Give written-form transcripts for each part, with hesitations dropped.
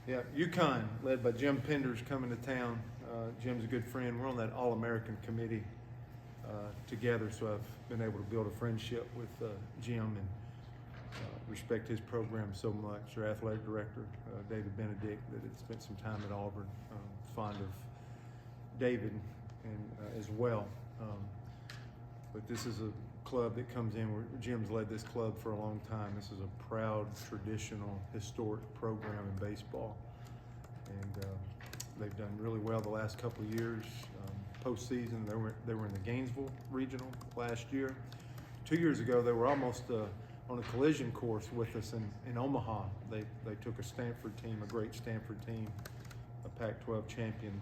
Yeah, UConn, led by Jim Penders, coming to town. Jim's a good friend. We're on that All-American committee together, so I've been able to build a friendship with Jim and respect his program so much. Our athletic director, David Benedict, that had spent some time at Auburn. Fond of David and as well. But this is a club that comes in where Jim's led this club for a long time. This is a proud, traditional, historic program in baseball. And they've done really well the last couple of years. Postseason, they were in the Gainesville Regional last year. 2 years ago, they were almost on a collision course with us in Omaha. They took a Stanford team, a great Stanford team, a Pac-12 champion,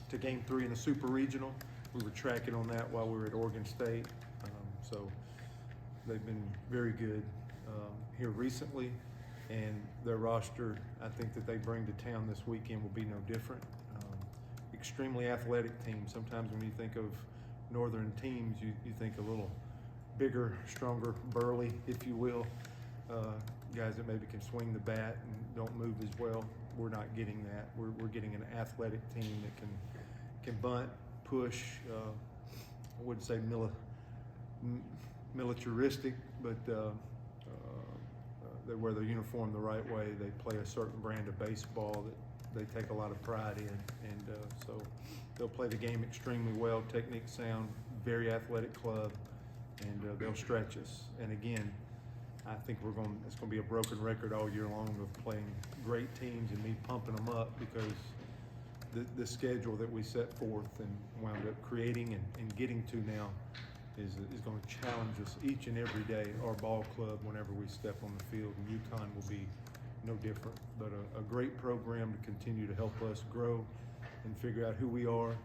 to Game 3 in the Super Regional. We were tracking on that while we were at Oregon State. So they've been very good here recently, and their roster, I think that they bring to town this weekend, will be no different. Extremely athletic team. Sometimes when you think of northern teams, you think a little bigger, stronger, burly, if you will. Guys that maybe can swing the bat and don't move as well. We're not getting that. We're getting an athletic team that can bunt, push. I wouldn't say militaristic, but they wear their uniform the right way. They play a certain brand of baseball that they take a lot of pride in, and so they'll play the game extremely well, technique sound, very athletic club, and they'll stretch us. And again, I think it's going to be a broken record all year long of playing great teams and me pumping them up, because the schedule that we set forth and wound up creating and getting to now is going to challenge us each and every day, our ball club, whenever we step on the field. And UConn will be no different, but a great program to continue to help us grow and figure out who we are.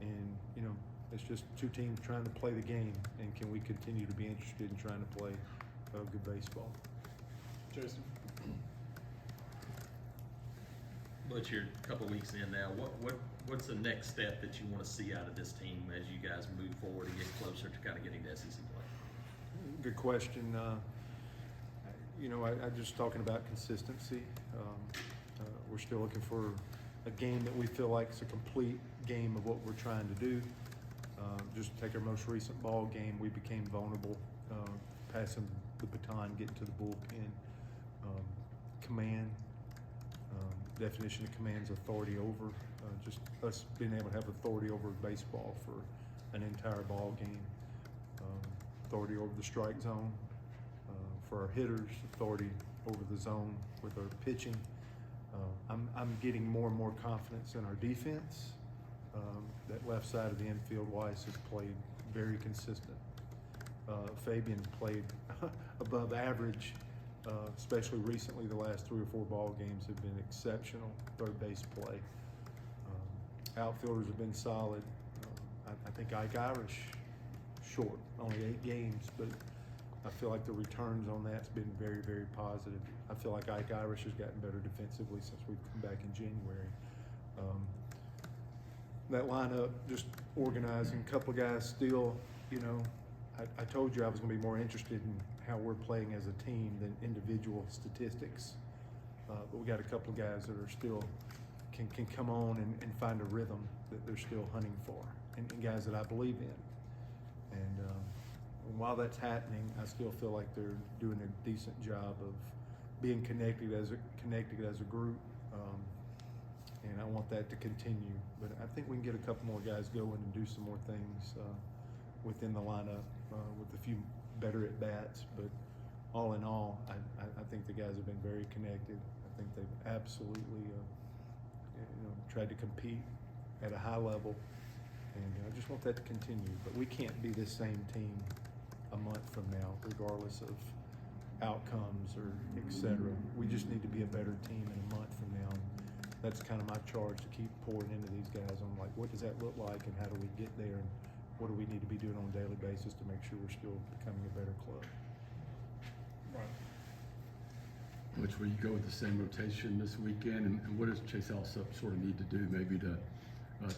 And, you know, it's just two teams trying to play the game, and can we continue to be interested in trying to play good baseball. Jason? Butch, you're a couple weeks in now. What's the next step that you want to see out of this team as you guys move forward and get closer to kind of getting to SEC play? Good question. You know, I just talking about consistency. We're still looking for a game that we feel like is a complete game of what we're trying to do. Just take our most recent ball game, we became vulnerable, passing the baton, getting to the bullpen. Command, definition of command is authority over. Just us being able to have authority over baseball for an entire ball game. Authority over the strike zone. For our hitters, authority over the zone with our pitching. I'm getting more and more confidence in our defense. That left side of the infield, Weiss has played very consistent. Fabian played above average, especially recently. The last 3 or 4 ball games have been exceptional. Third base play. Outfielders have been solid. I think Ike Irish, short, only 8 games, but I feel like the returns on that's been very, very positive. I feel like Ike Irish has gotten better defensively since we've come back in January. That lineup, just organizing, a couple of guys still, you know, I told you I was going to be more interested in how we're playing as a team than individual statistics. But we got a couple of guys that are still can come on and find a rhythm that they're still hunting for, and guys that I believe in. And while that's happening, I still feel like they're doing a decent job of being connected as a group. And I want that to continue. But I think we can get a couple more guys going and do some more things within the lineup with a few better at bats. But all in all, I think the guys have been very connected. I think they've absolutely tried to compete at a high level, and I just want that to continue. But we can't be this same team a month from now, regardless of outcomes or etc. We just need to be a better team in a month from now. That's kind of my charge, to keep pouring into these guys on, like, what does that look like, and how do we get there, and what do we need to be doing on a daily basis to make sure we're still becoming a better club. Right. Which will you go with the same rotation this weekend, and what does Chase Alsop sort of need to do maybe to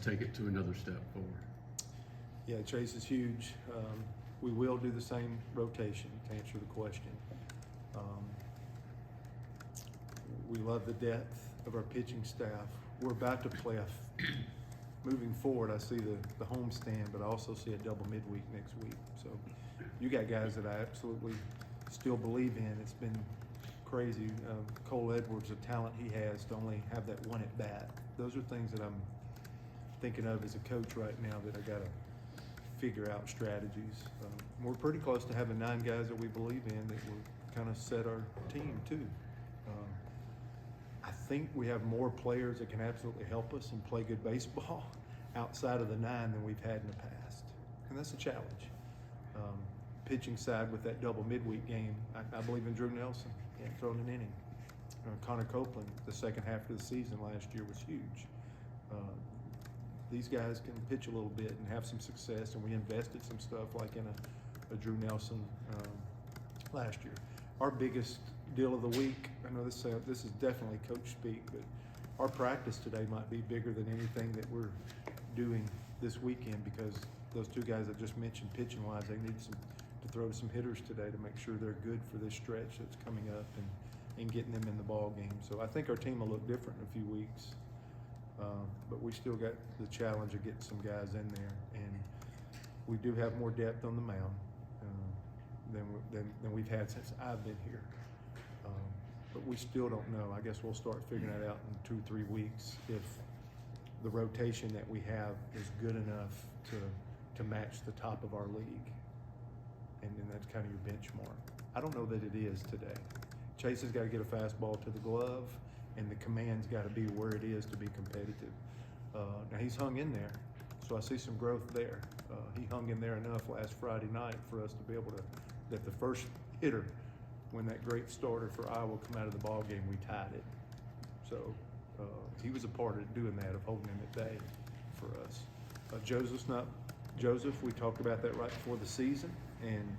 take it to another step forward? Yeah, Chase is huge. We will do the same rotation, to answer the question. We love the depth of our pitching staff. We're about to play moving forward, I see the homestand, but I also see a double midweek next week. So you got guys that I absolutely still believe in. It's been crazy. Cole Edwards, the talent he has to only have that one at bat. Those are things that I'm thinking of as a coach right now that I got to figure out strategies. We're pretty close to having 9 guys that we believe in that will kind of set our team too. I think we have more players that can absolutely help us and play good baseball outside of the 9 than we've had in the past. And that's a challenge. Pitching side with that double midweek game, I believe in Drew Nelson. He hadn't thrown an inning. Connor Copeland, the second half of the season last year was huge. These guys can pitch a little bit and have some success, and we invested some stuff like in a Drew Nelson last year. Our biggest deal of the week, I know this is definitely coach speak, but our practice today might be bigger than anything that we're doing this weekend, because those 2 guys I just mentioned pitching wise, they need to throw to some hitters today to make sure they're good for this stretch that's coming up and getting them in the ball game. So I think our team will look different in a few weeks, but we still got the challenge of getting some guys in there, and we do have more depth on the mound than we've had since I've been here. But we still don't know. I guess we'll start figuring that out in 2-3 weeks if the rotation that we have is good enough to match the top of our league. And then that's kind of your benchmark. I don't know that it is today. Chase has got to get a fastball to the glove, and the command's got to be where it is to be competitive. Now he's hung in there, so I see some growth there. He hung in there enough last Friday night for us to be able to, that the first hitter, when that great starter for Iowa come out of the ball game, we tied it. So he was a part of doing that, of holding him at bay for us. Joseph, we talked about that right before the season, and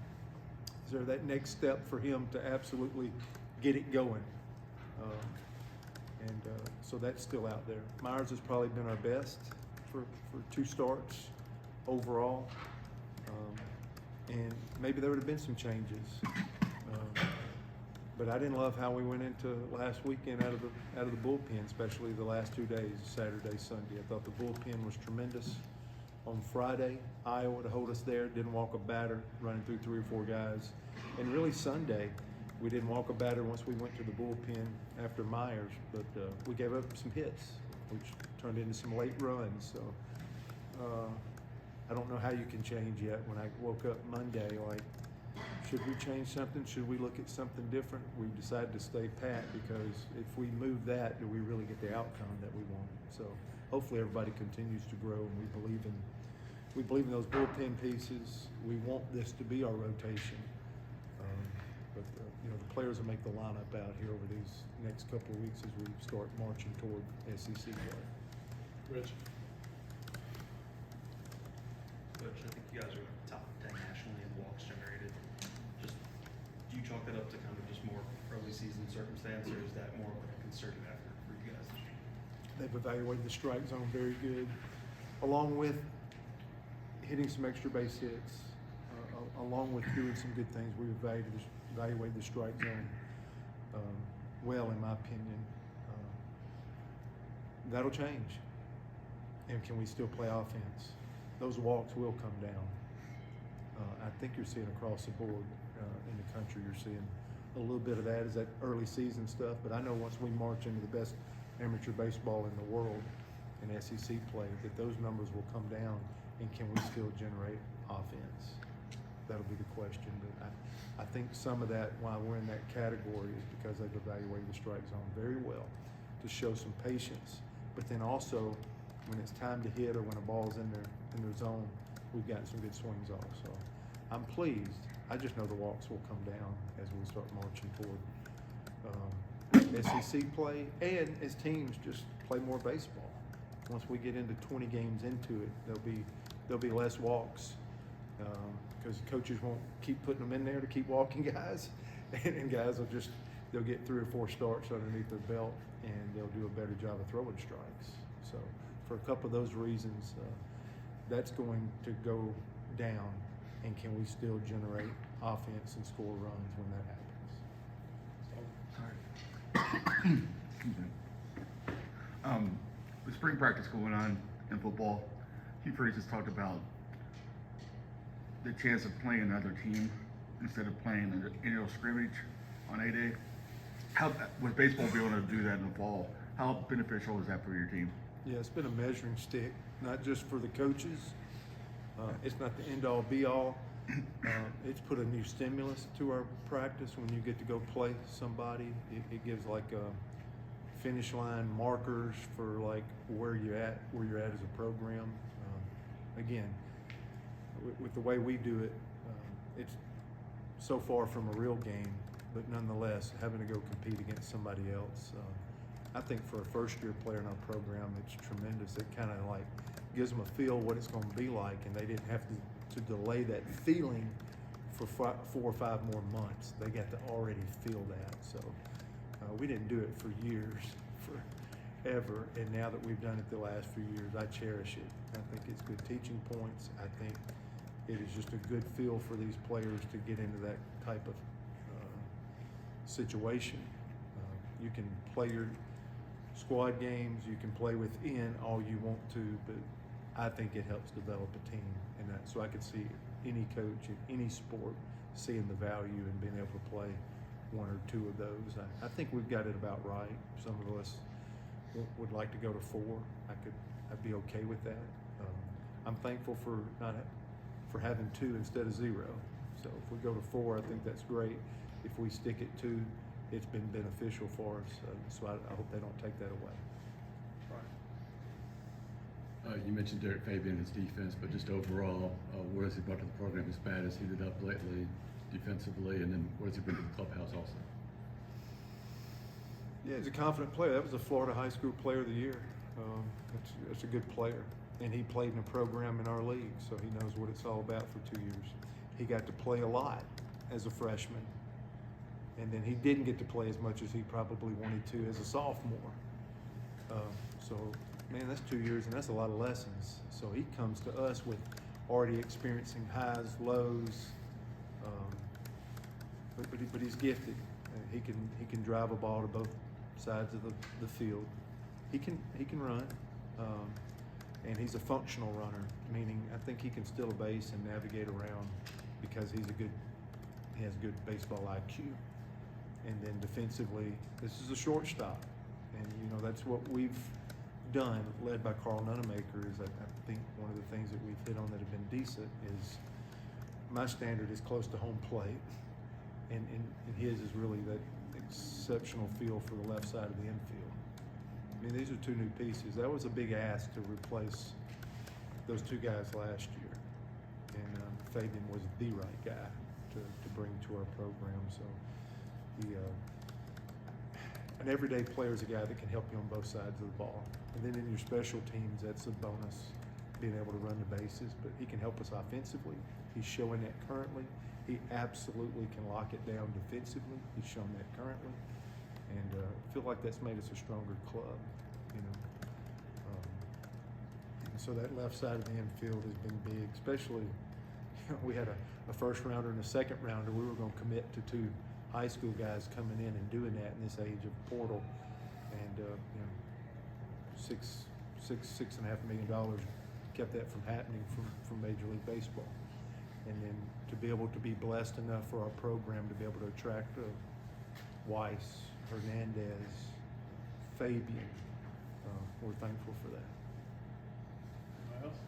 is there that next step for him to absolutely get it going? So that's still out there. Myers has probably been our best for 2 starts overall, and maybe there would have been some changes. But I didn't love how we went into last weekend out of the bullpen, especially the last 2 days, Saturday, Sunday. I thought the bullpen was tremendous. On Friday, Iowa to hold us there, didn't walk a batter, running through 3 or 4 guys. And really Sunday, we didn't walk a batter once we went to the bullpen after Myers, but we gave up some hits, which turned into some late runs. So I don't know how you can change yet. When I woke up Monday, like, should we change something? Should we look at something different? We decided to stay pat, because if we move that, do we really get the outcome that we want? So hopefully everybody continues to grow, and we believe in those bullpen pieces. We want this to be our rotation. But the players will make the lineup out here over these next couple of weeks as we start marching toward SEC play. Rich. Butch, I think you guys are top 10 nationally in walks generated. Just, do you chalk that up to kind of just more early season circumstance, or is that more like a concerted effort for you guys this year? They've evaluated the strike zone very good, along with hitting some extra base hits, along with doing some good things. We've evaluated the strike zone well, in my opinion. That'll change. And can we still play offense? Those walks will come down. I think you're seeing across the board in the country, you're seeing a little bit of that, is that early season stuff. But I know once we march into the best amateur baseball in the world in SEC play, that those numbers will come down, and can we still generate offense? That'll be the question. But I think some of that, why we're in that category, is because they've evaluated the strike zone very well to show some patience. But then also, when it's time to hit, or when a ball's in their zone, we've gotten some good swings off. So I'm pleased. I just know the walks will come down as we start marching toward SEC play, and as teams just play more baseball. Once we get into 20 games into it, there'll be less walks, because coaches won't keep putting them in there to keep walking guys, and guys they'll get 3 or 4 starts underneath their belt, and they'll do a better job of throwing strikes. So for a couple of those reasons, that's going to go down, and can we still generate offense and score runs when that happens? With spring practice going on in football, Hugh Freeze has talked about the chance of playing another team instead of playing an annual scrimmage on A-Day. How, with baseball being able to do that in the fall, how beneficial is that for your team? Yeah, it's been a measuring stick, not just for the coaches. It's not the end-all, be-all. It's put a new stimulus to our practice when you get to go play somebody. It gives like finish line markers for like where you're at as a program. Again, with the way we do it, it's so far from a real game, but nonetheless, having to go compete against somebody else. I think for a first-year player in our program, it's tremendous. It kind of like gives them a feel what it's going to be like, and they didn't have to delay that feeling for 4 or 5 more months. They got to already feel that. So we didn't do it for years, forever, and now that we've done it the last few years, I cherish it. I think it's good teaching points. I think it is just a good feel for these players to get into that type of situation. You can play your squad games, you can play within all you want to, but I think it helps develop a team. And so I could see any coach in any sport seeing the value in being able to play 1 or 2 of those. I think we've got it about right. Some of us would like to go to 4. I'd be okay with that. I'm thankful for having 2 instead of 0. So if we go to 4, I think that's great. If we stick at 2, it's been beneficial for us. So I hope they don't take that away. You mentioned Derek Fabian and his defense, but just overall, what has he brought to the program? His bat has heated up lately defensively, and then what has he bring to the clubhouse also? Yeah, he's a confident player. That was a Florida High School Player of the Year. That's a good player. And he played in a program in our league, so he knows what it's all about for 2 years. He got to play a lot as a freshman, and then he didn't get to play as much as he probably wanted to as a sophomore. So, man, that's 2 years, and that's a lot of lessons. So he comes to us with already experiencing highs, lows, but he's gifted. He can drive a ball to both sides of the field. He can run, and he's a functional runner, meaning I think he can steal a base and navigate around because he has good baseball IQ. And then defensively, this is a shortstop, and that's what we've done, led by Carl Nunemaker. Is I think one of the things that we've hit on that have been decent is my standard is close to home plate, and his is really that exceptional feel for the left side of the infield. I mean, these are 2 new pieces. That was a big ask to replace those 2 guys last year, and Fabian was the right guy to bring to our program. So an everyday player is a guy that can help you on both sides of the ball. And then in your special teams, that's a bonus, being able to run the bases. But he can help us offensively. He's showing that currently. He absolutely can lock it down defensively. He's shown that currently. And I feel like that's made us a stronger club, and so that left side of the infield has been big, especially, we had a first rounder and a second rounder. We were going to commit to 2 high school guys coming in and doing that in this age of portal, and $6.5 million kept that from happening from Major League Baseball. And then to be able to be blessed enough for our program to be able to attract Weiss, Hernandez, Fabian, we're thankful for that. Anybody else?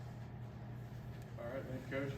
All right, thank you, Coach.